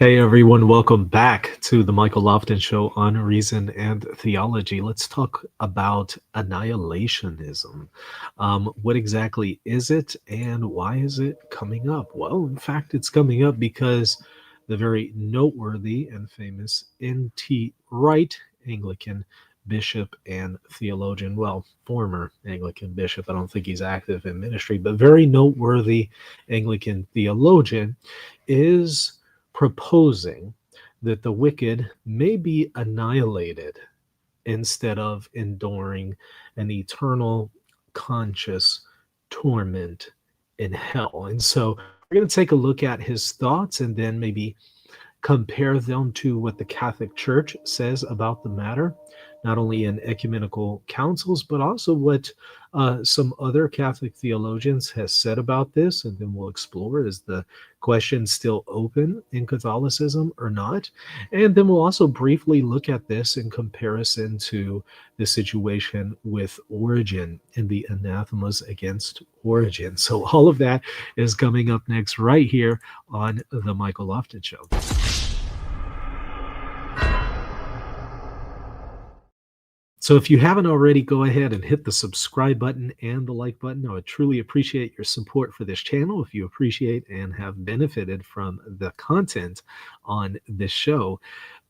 Hey everyone, welcome back to the Michael Lofton Show on Reason and Theology. Let's talk about annihilationism. What exactly is it and why is it coming up? Well, in fact, it's coming up because the very noteworthy and famous N.T. Wright, Anglican bishop and theologian, well, former Anglican bishop, I don't think he's active in ministry, but very noteworthy Anglican theologian, is proposing that the wicked may be annihilated instead of enduring an eternal conscious torment in hell. And so we're going to take a look at his thoughts and then maybe compare them to what the Catholic Church says about the matter, not only in ecumenical councils, but also what some other Catholic theologians has said about this. And then we'll explore, is the question still open in Catholicism or not? And then we'll also briefly look at this in comparison to the situation with Origen and the anathemas against Origen. So all of that is coming up next right here on the Michael Lofton Show. So if you haven't already, go ahead and hit the subscribe button and the like button. I would truly appreciate your support for this channel. If you appreciate and have benefited from the content on this show.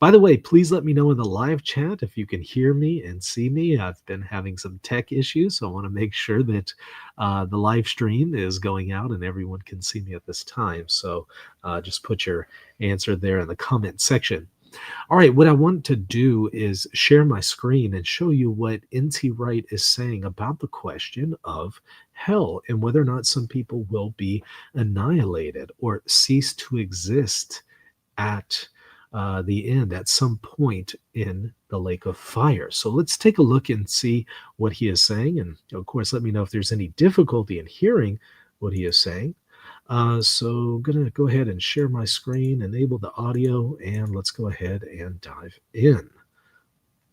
By the way, please let me know in the live chat if you can hear me and see me. I've been having some tech issues, so I want to make sure that the live stream is going out and everyone can see me at this time. So just put your answer there in the comment section. All right, what I want to do is share my screen and show you what N.T. Wright is saying about the question of hell and whether or not some people will be annihilated or cease to exist at the end, at some point in the lake of fire. So let's take a look and see what he is saying. And of course, let me know if there's any difficulty in hearing what he is saying. So I'm going to go ahead and share my screen, enable the audio, and let's go ahead and dive in.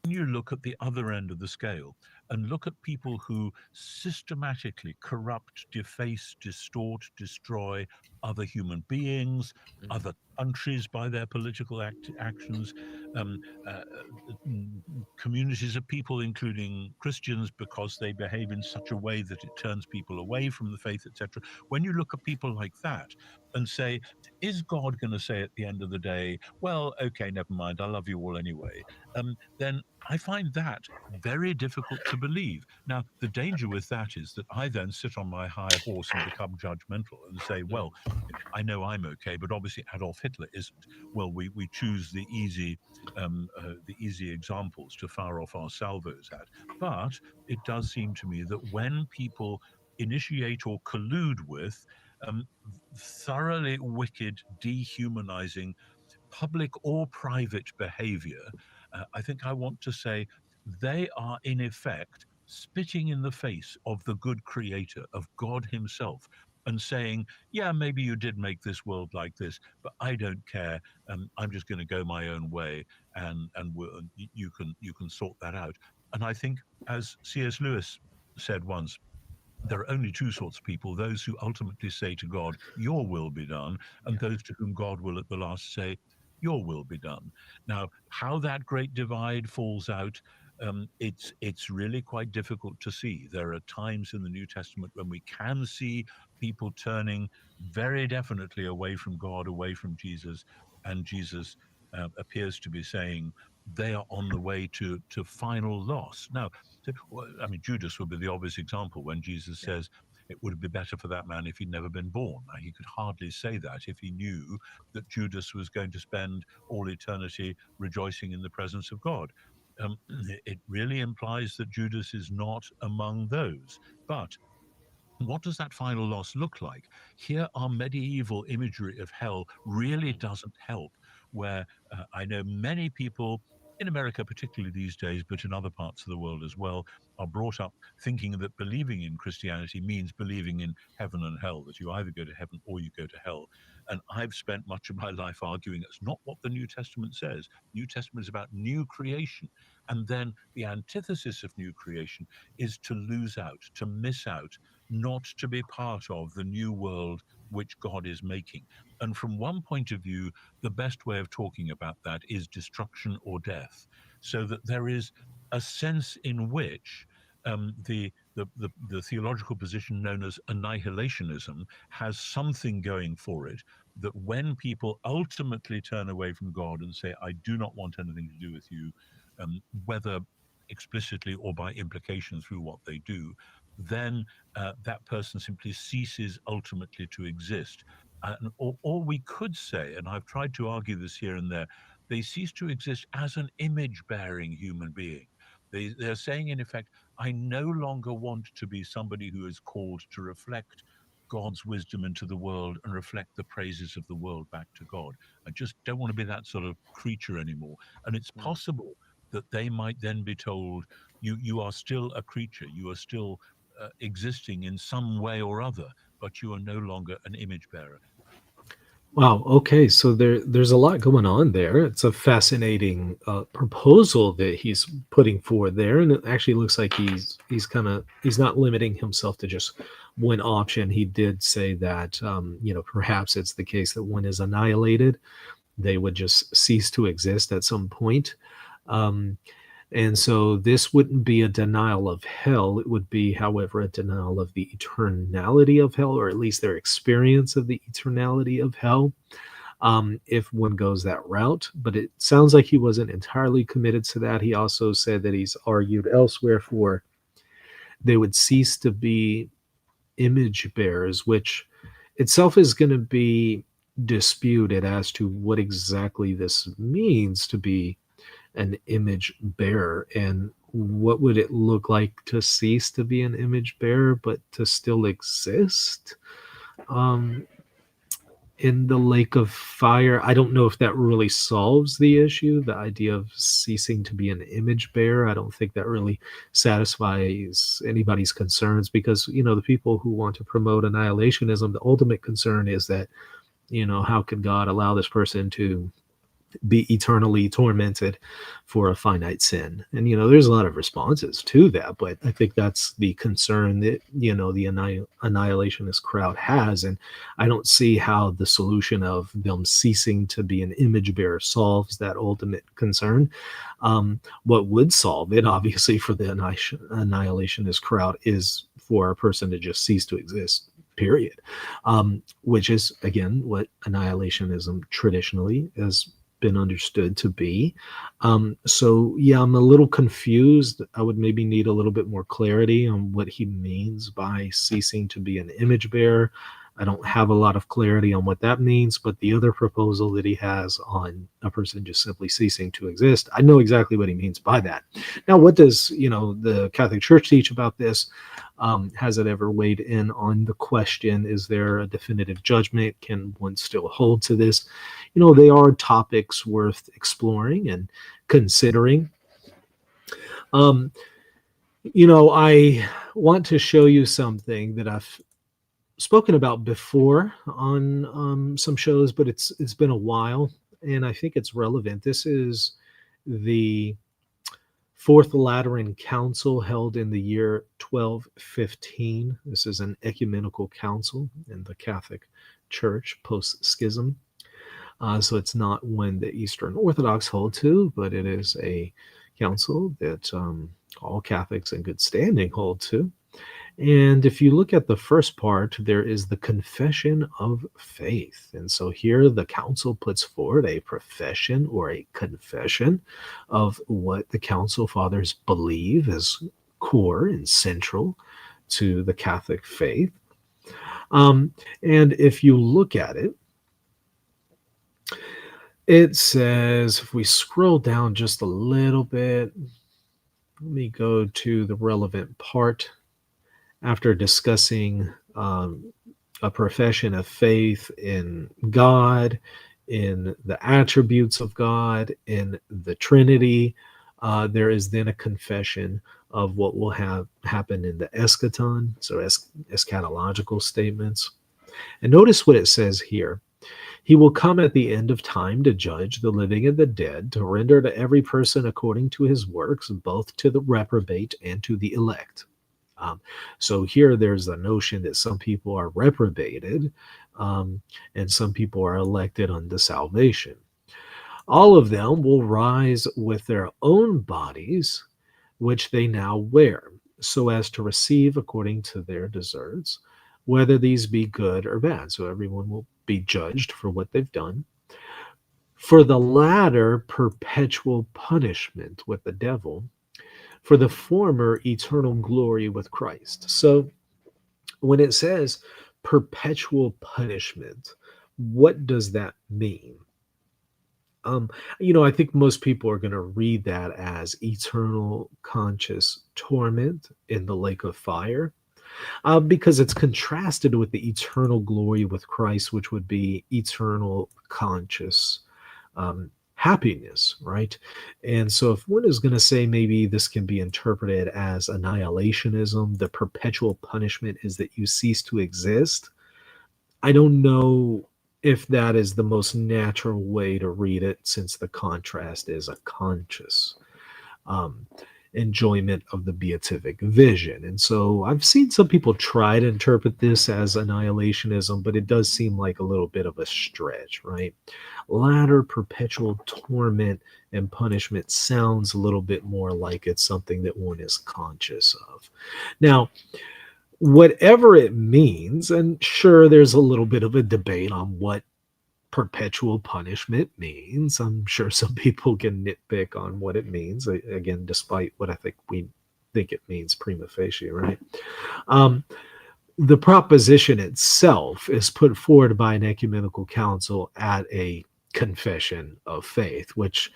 When you look at the other end of the scale and look at people who systematically corrupt, deface, distort, destroy other human beings, other countries by their political actions, um, uh, communities of people, including Christians, because they behave in such a way that it turns people away from the faith, etc. When you look at people like that and say, is God going to say at the end of the day, well, okay, never mind, I love you all anyway? Then I find that very difficult to believe. Now, the danger with that is that I then sit on my high horse and become judgmental and say, well, I know I'm okay, but obviously Adolf Hitler isn't. Well, we choose the easy examples to fire off our salvos at. But it does seem to me that when people initiate or collude with um, thoroughly wicked, dehumanizing public or private behavior, I think I want to say they are in effect spitting in the face of the good creator, of God himself, and saying, yeah, maybe you did make this world like this, but I don't care. I'm just going to go my own way, and you can sort that out. And I think, as C.S. Lewis said once, there are only two sorts of people: those who ultimately say to God, your will be done, and those to whom God will at the last say, your will be done. Now, how that great divide falls out, it's really quite difficult to see. There are times in the New Testament when we can see people turning very definitely away from God, away from Jesus, and Jesus appears to be saying they are on the way to final loss. Now, I mean, Judas would be the obvious example when Jesus says it would be better for that man if he'd never been born. Now, he could hardly say that if he knew that Judas was going to spend all eternity rejoicing in the presence of God. It really implies that Judas is not among those. But what does that final loss look like? Here, our medieval imagery of hell really doesn't help, where I know many people in America, particularly these days, but in other parts of the world as well, are brought up thinking that believing in Christianity means believing in heaven and hell, that you either go to heaven or you go to hell. And I've spent much of my life arguing it's not what the New Testament says. New Testament is about new creation. And then the antithesis of new creation is to lose out, to miss out, not to be part of the new world which God is making. And from one point of view, the best way of talking about that is destruction or death, so that there is a sense in which the theological position known as annihilationism has something going for it, that when people ultimately turn away from God and say, I do not want anything to do with you, whether explicitly or by implication through what they do, then that person simply ceases ultimately to exist. Or we could say, and I've tried to argue this here and there, they cease to exist as an image bearing human being. They're saying, in effect, I no longer want to be somebody who is called to reflect God's wisdom into the world and reflect the praises of the world back to God. I just don't want to be that sort of creature anymore. And it's Mm. possible that they might then be told, you are still a creature, you are still existing in some way or other, but you are no longer an image bearer. Wow. Okay. So there's a lot going on there. It's a fascinating proposal that he's putting forward there, and it actually looks like he's not limiting himself to just one option. He did say that perhaps it's the case that one is annihilated, they would just cease to exist at some point. Um, and so this wouldn't be a denial of hell. It would be, however, a denial of the eternality of hell, or at least their experience of the eternality of hell, if one goes that route. But it sounds like he wasn't entirely committed to that. He also said that he's argued elsewhere for they would cease to be image bearers, which itself is going to be disputed as to what exactly this means to be an image bearer, and what would it look like to cease to be an image bearer but to still exist um, in the lake of fire. I don't know if that really solves the issue, the idea of ceasing to be an image bearer. I don't think that really satisfies anybody's concerns, because the people who want to promote annihilationism, the ultimate concern is that how could God allow this person to be eternally tormented for a finite sin? And there's a lot of responses to that, but I think that's the concern that the annihilationist crowd has. And I don't see how the solution of them ceasing to be an image bearer solves that ultimate concern. What would solve it, obviously, for the annihilationist crowd is for a person to just cease to exist, period. Which is, again, what annihilationism traditionally has been understood to be. So yeah, I'm a little confused. I would maybe need a little bit more clarity on what he means by ceasing to be an image bearer. I don't have a lot of clarity on what that means, but the other proposal that he has on a person just simply ceasing to exist, I know exactly what he means by that. Now, what does the Catholic Church teach about this? Has it ever weighed in on the question, is there a definitive judgment? Can one still hold to this? They are topics worth exploring and considering. Um, I want to show you something that I've spoken about before on some shows, but it's been a while, and I think it's relevant. This is the Fourth Lateran Council held in the year 1215. This is an ecumenical council in the Catholic Church post-schism. So it's not one that Eastern Orthodox hold to, but it is a council that all Catholics in good standing hold to. And if you look at the first part, there is the confession of faith. And so here the council puts forward a profession or a confession of what the council fathers believe as core and central to the Catholic faith. And if you look at it, it says, if we scroll down just a little bit, let me go to the relevant part. After discussing a profession of faith in God, in the attributes of God, in the Trinity, there is then a confession of what will happen in the eschaton, so eschatological statements. And notice what it says here. He will come at the end of time to judge the living and the dead, to render to every person according to his works, both to the reprobate and to the elect. So here there's the notion that some people are reprobated, um, and some people are elected unto salvation. All of them will rise with their own bodies, which they now wear, so as to receive according to their deserts, whether these be good or bad. So everyone will be judged for what they've done. For the latter, perpetual punishment with the devil. For the former, eternal glory with Christ. So when it says perpetual punishment, what does that mean? Um, I think most people are going to read that as eternal conscious torment in the lake of fire, because it's contrasted with the eternal glory with Christ, which would be eternal conscious happiness, right? And so, if one is going to say maybe this can be interpreted as annihilationism, the perpetual punishment is that you cease to exist. I don't know if that is the most natural way to read it, since the contrast is a conscious um, enjoyment of the beatific vision. And so I've seen some people try to interpret this as annihilationism, but it does seem like a little bit of a stretch, right? Latter perpetual torment and punishment sounds a little bit more like it's something that one is conscious of. Now, whatever it means, and sure, there's a little bit of a debate on what perpetual punishment means. I'm sure some people can nitpick on what it means, again, despite what I think we think it means prima facie, right? Um, the proposition itself is put forward by an ecumenical council at a confession of faith, which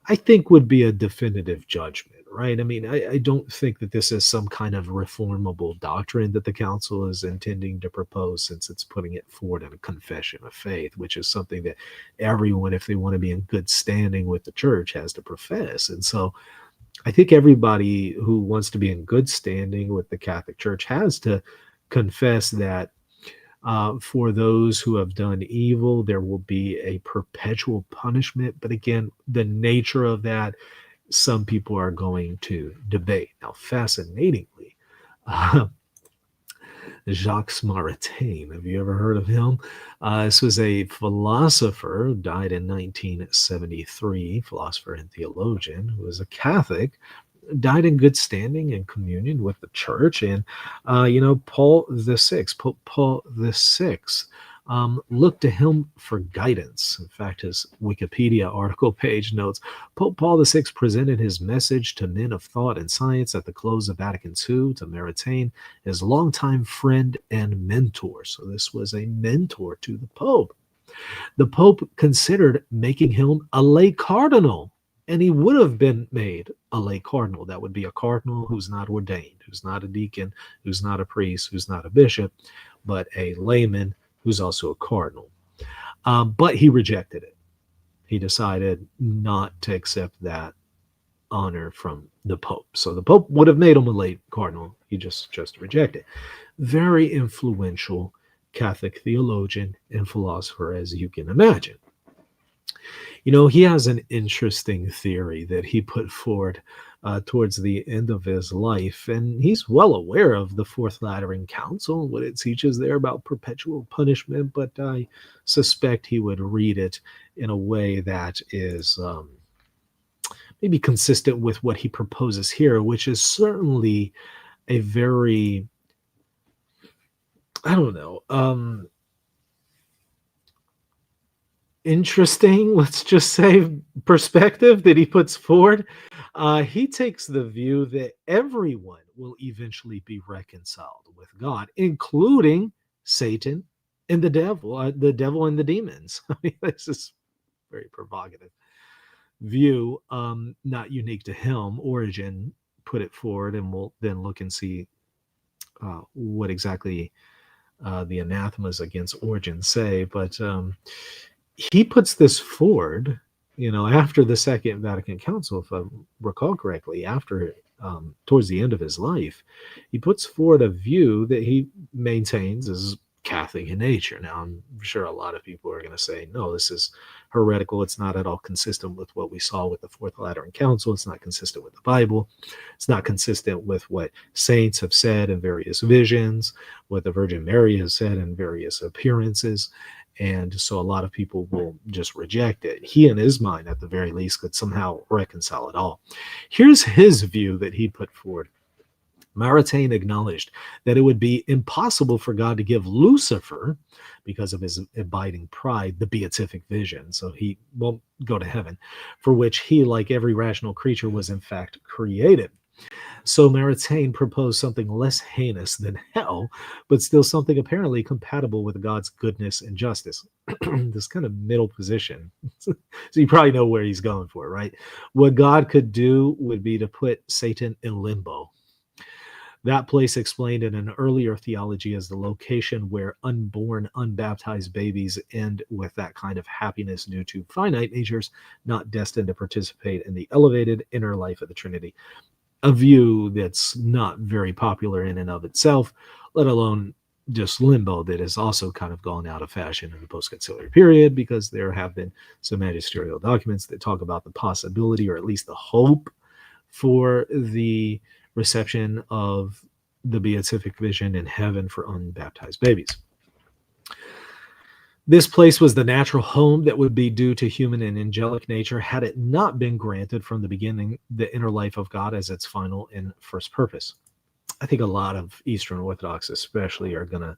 I think would be a definitive judgment, right? I mean, I don't think that this is some kind of reformable doctrine that the council is intending to propose, since it's putting it forward in a confession of faith, which is something that everyone, if they want to be in good standing with the church, has to profess. And so I think everybody who wants to be in good standing with the Catholic Church has to confess that for those who have done evil, there will be a perpetual punishment. But again, the nature of that, some people are going to debate. Now, fascinatingly, uh, Jacques Maritain, have you ever heard of him? This was a philosopher who died in 1973, philosopher and theologian, who was a Catholic, died in good standing and communion with the church. And Paul the Sixth, Pope Paul the Sixth, looked to him for guidance. In fact, his Wikipedia article page notes Pope Paul the Sixth presented his message to men of thought and science at the close of Vatican II to Maritain, his longtime friend and mentor. So this was a mentor to the Pope. The Pope considered making him a lay cardinal, and he would have been made a lay cardinal. That would be a cardinal who's not ordained, who's not a deacon, who's not a priest, who's not a bishop, but a layman who's also a cardinal. But he rejected it. He decided not to accept that honor from the Pope. So the Pope would have made him a lay cardinal. He just rejected. Very influential Catholic theologian and philosopher, as you can imagine. He has an interesting theory that he put forward towards the end of his life, and he's well aware of the Fourth Lateran Council, what it teaches there about perpetual punishment, but I suspect he would read it in a way that is maybe consistent with what he proposes here, which is certainly a very, I don't know, interesting, let's just say, perspective that he puts forward. He takes the view that everyone will eventually be reconciled with God, including Satan and the devil and the demons. I mean, this is very provocative view, not unique to him. Origen put it forward, and we'll then look and see what exactly the anathemas against Origen say. But he puts this forward, after the Second Vatican Council, if I recall correctly, after towards the end of his life, he puts forward a view that he maintains is Catholic in nature. Now, I'm sure a lot of people are going to say, no, this is heretical. It's not at all consistent with what we saw with the Fourth Lateran Council. It's not consistent with the Bible. It's not consistent with what saints have said in various visions, what the Virgin Mary has said in various appearances. And so a lot of people will just reject it. He, in his mind, at the very least, could somehow reconcile it all. Here's his view that he put forward. Maritain acknowledged that it would be impossible for God to give Lucifer, because of his abiding pride, the beatific vision, so he won't go to heaven, for which he, like every rational creature, was in fact created. So Maritain proposed something less heinous than hell, but still something apparently compatible with God's goodness and justice. This kind of middle position. So you probably know where he's going for, right? What God could do would be to put Satan in limbo. That place explained in an earlier theology as the location where unborn, unbaptized babies end with that kind of happiness due to finite natures not destined to participate in the elevated inner life of the Trinity. A view that's not very popular in and of itself, let alone just limbo, that has also kind of gone out of fashion in the post-conciliar period, because there have been some magisterial documents that talk about the possibility, or at least the hope, for the reception of the beatific vision in heaven for unbaptized babies. This place was the natural home that would be due to human and angelic nature had it not been granted from the beginning the inner life of God as its final and first purpose. I think a lot of Eastern Orthodox especially are going to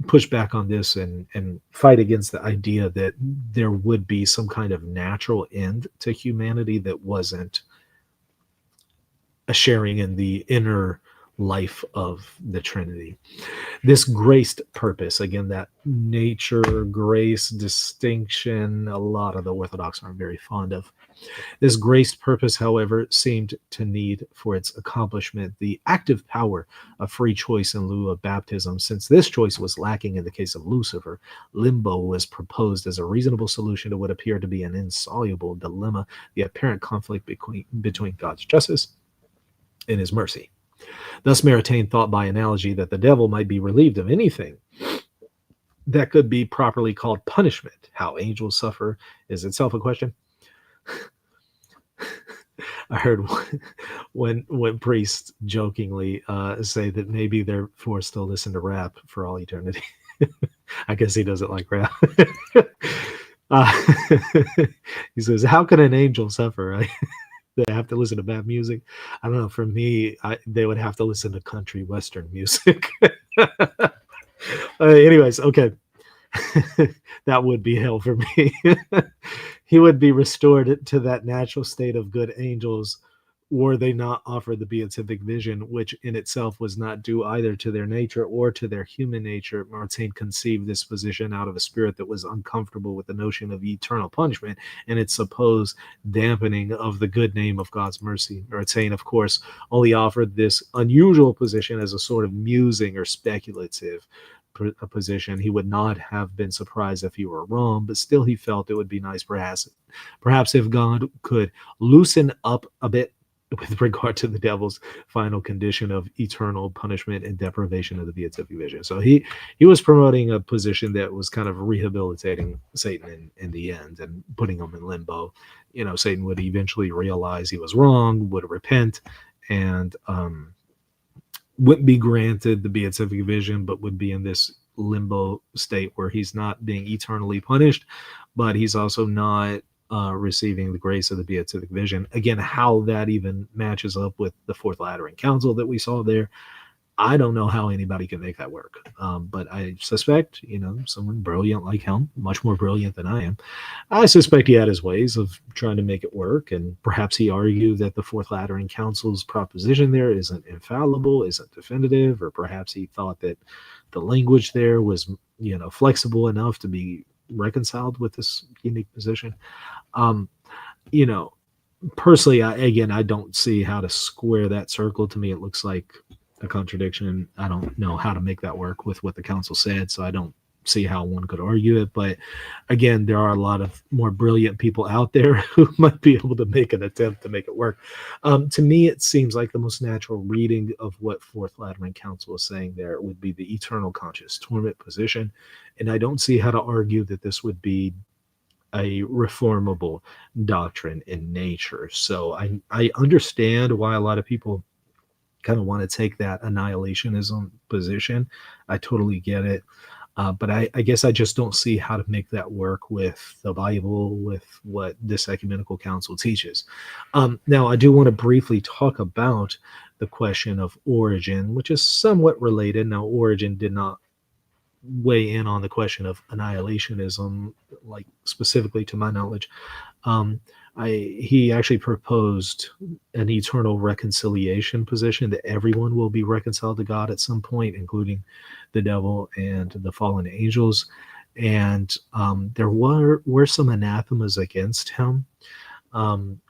push back on this and fight against the idea that there would be some kind of natural end to humanity that wasn't a sharing in the inner life of the Trinity. This graced purpose, again, that nature, grace, distinction, a lot of the Orthodox aren't very fond of. This graced purpose, however, seemed to need for its accomplishment the active power of free choice in lieu of baptism. Since this choice was lacking in the case of Lucifer, limbo was proposed as a reasonable solution to what appeared to be an insoluble dilemma, the apparent conflict between God's justice and his mercy. Thus, Maritain thought by analogy that the devil might be relieved of anything that could be properly called punishment. How angels suffer is itself a question. I heard when priests jokingly say that maybe they're forced to listen to rap for all eternity. I guess he doesn't like rap. uh, he says, how can an angel suffer, right? They have to listen to bad music. I don't know. For me, they would have to listen to country western music. Anyways, okay. That would be hell for me. He would be restored to that natural state of good angels, were they not offered the beatific vision, which in itself was not due either to their nature or to their human nature. Maritain conceived this position out of a spirit that was uncomfortable with the notion of eternal punishment and its supposed dampening of the good name of God's mercy. Maritain, of course, only offered this unusual position as a sort of musing or speculative a position. He would not have been surprised if he were wrong, but still he felt it would be nice perhaps if God could loosen up a bit with regard to the devil's final condition of eternal punishment and deprivation of the beatific vision. So he was promoting a position that was kind of rehabilitating Satan in the end and putting him in limbo. You know, Satan would eventually realize he was wrong, would repent, and wouldn't be granted the beatific vision, but would be in this limbo state where he's not being eternally punished, but he's also not receiving the grace of the beatific vision. Again, how that even matches up with the Fourth Lateran Council that we saw there, I don't know how anybody can make that work. But I suspect, someone brilliant like him, much more brilliant than I am, I suspect he had his ways of trying to make it work. And perhaps he argued that the Fourth Lateran Council's proposition there isn't infallible, isn't definitive, or perhaps he thought that the language there was, flexible enough to be reconciled with this unique position. Personally, I don't see how to square that circle. To me, it looks like a contradiction. I don't know how to make that work with what the council said, so I don't see how one could argue it. But again, there are a lot of more brilliant people out there who might be able to make an attempt to make it work. To me, it seems like the most natural reading of what Fourth Lateran Council is saying there would be the eternal conscious torment position. And I don't see how to argue that this would be a reformable doctrine in nature. So I understand why a lot of people kind of want to take that annihilationism position. I totally get it. But I guess I just don't see how to make that work with the Bible, with what this ecumenical council teaches. Now, I do want to briefly talk about the question of Origen, which is somewhat related. Now, Origen did not weigh in on the question of annihilationism, like specifically to my knowledge. Um, he actually proposed an eternal reconciliation position that everyone will be reconciled to God at some point, including the devil and the fallen angels. And there were some anathemas against him. Um,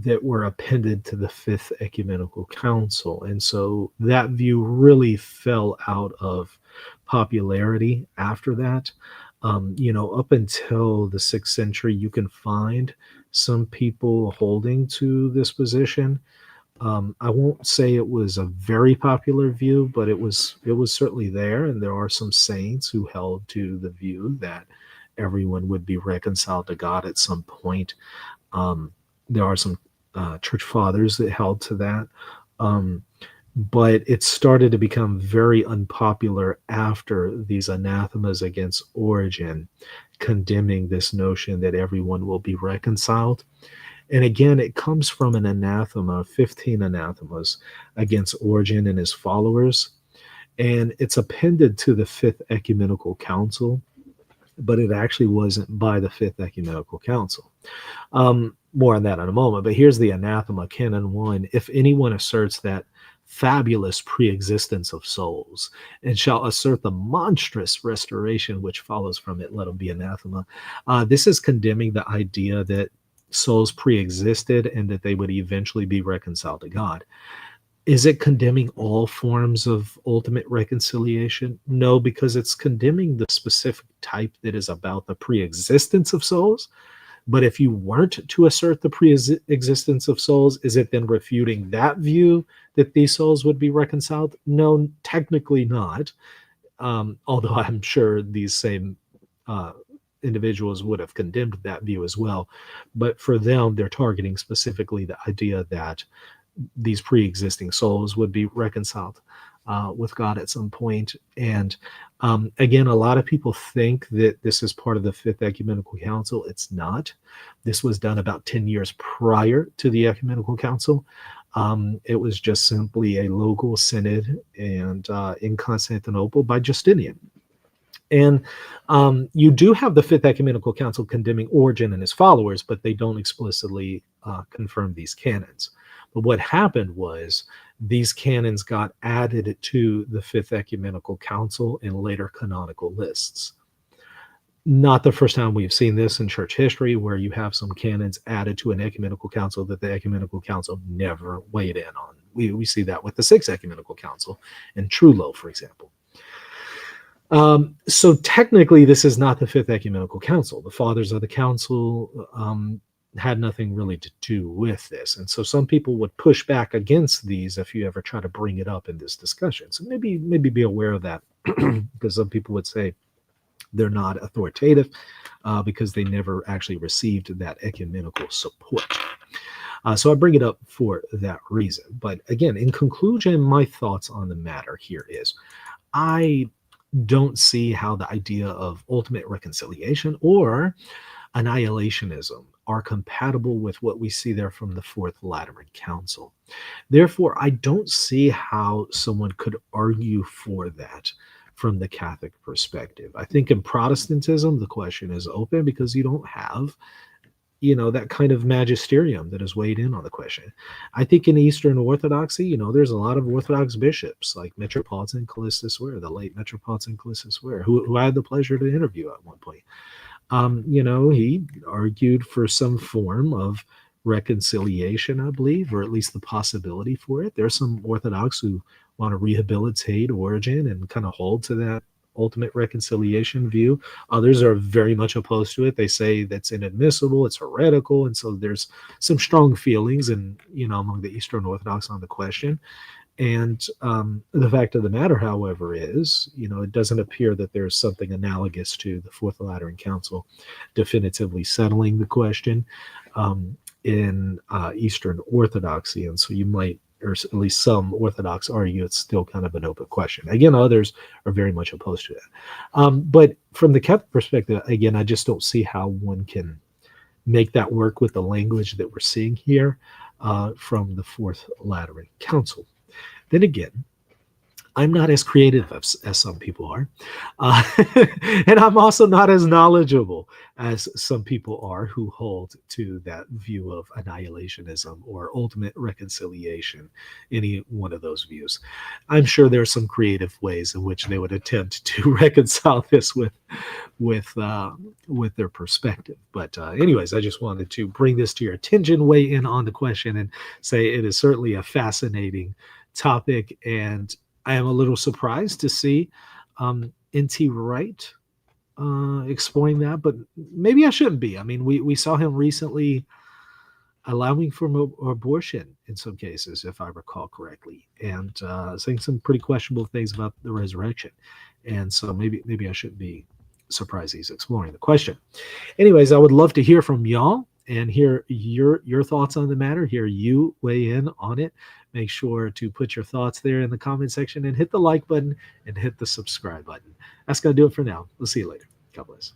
that were appended to the Fifth Ecumenical Council. And so that view really fell out of popularity after that. Up until the 6th century, you can find some people holding to this position. I won't say it was a very popular view, but it was certainly there, and there are some saints who held to the view that everyone would be reconciled to God at some point. Um, there are some church fathers that held to that. Um, but it started to become very unpopular after these anathemas against Origen, condemning this notion that everyone will be reconciled. And again, it comes from an anathema, 15 anathemas against Origen and his followers. And it's appended to the Fifth Ecumenical Council, but it actually wasn't by the Fifth Ecumenical Council. More on that in a moment, but here's the anathema, Canon 1. If anyone asserts that fabulous preexistence of souls and shall assert the monstrous restoration which follows from it, let him be anathema. This is condemning the idea that souls preexisted and that they would eventually be reconciled to God. Is it condemning all forms of ultimate reconciliation? No, because it's condemning the specific type that is about the preexistence of souls. But if you weren't to assert the pre-existence of souls, is it then refuting that view that these souls would be reconciled? No, technically not. Although I'm sure these same uh, individuals would have condemned that view as well. But for them, they're targeting specifically the idea that these pre-existing souls would be reconciled with God at some point. And again, a lot of people think that this is part of the Fifth Ecumenical Council. It's not. This was done about 10 years prior to the Ecumenical Council. It was just simply a local synod and in Constantinople by Justinian. And you do have the Fifth Ecumenical Council condemning Origen and his followers, but they don't explicitly confirm these canons. But what happened was these canons got added to the Fifth Ecumenical Council in later canonical lists. Not the first time we've seen this in church history, where you have some canons added to an ecumenical council that the ecumenical council never weighed in on. We see that with the Sixth Ecumenical Council and Trullo, for example. So technically, this is not the Fifth Ecumenical Council. The fathers of the council had nothing really to do with this. And so some people would push back against these if you ever try to bring it up in this discussion. So maybe be aware of that, because some people would say they're not authoritative because they never actually received that ecumenical support. So I bring it up for that reason. But again, in conclusion, my thoughts on the matter here is I don't see how the idea of ultimate reconciliation or annihilationism are compatible with what we see there from the Fourth Lateran Council. Therefore, I don't see how someone could argue for that from the Catholic perspective. I think in Protestantism, the question is open because you don't have that kind of magisterium that is weighed in on the question. I think in Eastern Orthodoxy, there's a lot of Orthodox bishops like Metropolitan Callistus Ware, the late Metropolitan Callistus Ware, who I had the pleasure to interview at one point. He argued for some form of reconciliation, I believe, or at least the possibility for it. There's some Orthodox who want to rehabilitate Origen and kind of hold to that ultimate reconciliation view. Others are very much opposed to it. They say that's inadmissible, it's heretical, and so there's some strong feelings, and among the Eastern Orthodox on the question. And the fact of the matter, however, is, it doesn't appear that there's something analogous to the Fourth Lateran Council definitively settling the question in Eastern Orthodoxy. And so you might, or at least some Orthodox, argue it's still kind of an open question. Again, others are very much opposed to that. But from the Catholic perspective, again, I just don't see how one can make that work with the language that we're seeing here from the Fourth Lateran Council. Then again, I'm not as creative as some people are. Uh, and I'm also not as knowledgeable as some people are who hold to that view of annihilationism or ultimate reconciliation, any one of those views. I'm sure there are some creative ways in which they would attempt to reconcile this with their perspective. But anyways, I just wanted to bring this to your attention, weigh in on the question, and say it is certainly a fascinating topic, and I am a little surprised to see NT Wright exploring that, but maybe I shouldn't be. I mean, we saw him recently allowing for abortion in some cases, if I recall correctly, and saying some pretty questionable things about the resurrection. And so maybe I shouldn't be surprised he's exploring the question. Anyways, I would love to hear from y'all and hear your thoughts on the matter, hear you weigh in on it. Make sure to put your thoughts there in the comment section and hit the like button and hit the subscribe button. That's going to do it for now. We'll see you later. God bless.